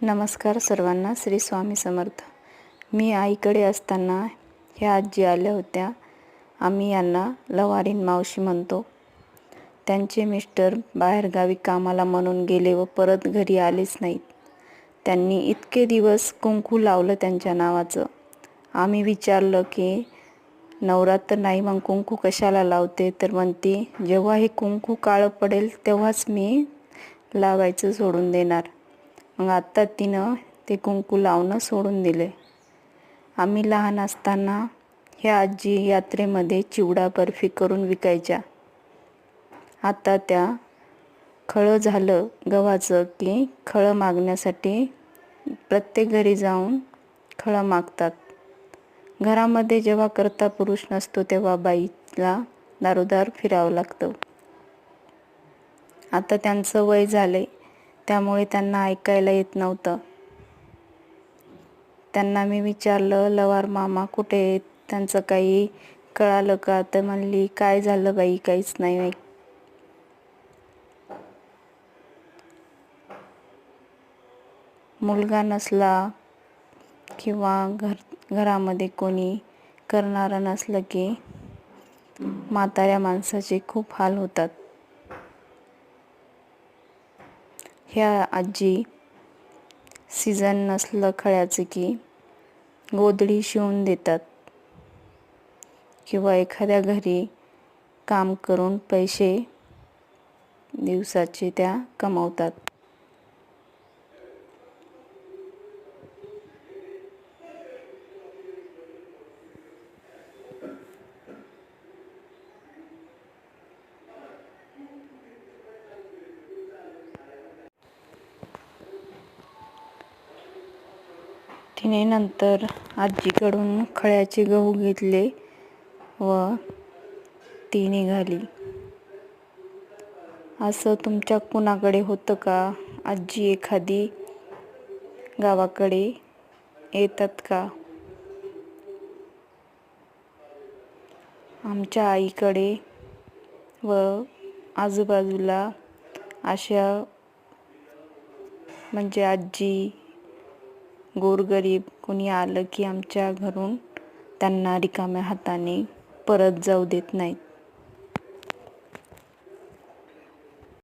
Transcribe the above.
नमस्कार सर्वांना. श्री स्वामी समर्थ. मी आईकडे असताना ह्या आजी आल्या होत्या. आम्ही यांना लवारीन मावशी म्हणतो. त्यांचे मिस्टर बाहेरगावी कामाला म्हणून गेले व परत घरी आलेच नाहीत. त्यांनी इतके दिवस कुंकू लावलं त्यांच्या नावाचं. आम्ही विचारलं की नवरात्र नाही मग कुंकू कशाला लावते, तर म्हणते जेव्हा हे कुंकू काळं पडेल तेव्हाच मी लावायचं सोडून देणार. मग आत्ता तिनं ते कुंकू लावणं सोडून दिले. आम्ही लहान असताना ह्या आजी यात्रेमध्ये चिवडा बर्फी करून विकायच्या. आता त्या खळं झालं गव्हाचं की खळं मागण्यासाठी प्रत्येक घरी जाऊन खळं मागतात. घरामध्ये जेव्हा कर्ता पुरुष नसतो तेव्हा बाईला दारोदार फिरावं लागतं. आता त्यांचं वय झालंय त्यामुळे त्यांना ऐकायला येत नव्हतं. त्यांना मी विचारलं, लवार मामा कुठे आहेत, त्यांचं काही कळालं का? तर म्हणली, काय झालं बाई, काहीच नाही. मुलगा नसला किंवा घरामध्ये कोणी करणारं नसलं की म्हाताऱ्या माणसाचे खूप हाल होतात. ह्या आजी सीझन नसलं खळ्याचं की गोधडी शिवून देतात किंवा एखाद्या घरी काम करून पैसे दिवसाचे त्या कमवतात. तिने नंतर आजीकडून खळ्याचे गहू घेतले व ती निघाली. असं तुमच्या कुणाकडे होतं का? आजी एखादी गावाकडे येतात का? आमच्या आईकडे व आजूबाजूला अशा म्हणजे आजी गोरगरीब कोणी आलं की आमच्या घरून त्यांना रिकाम्या हाताने परत जाऊ देत नाहीत.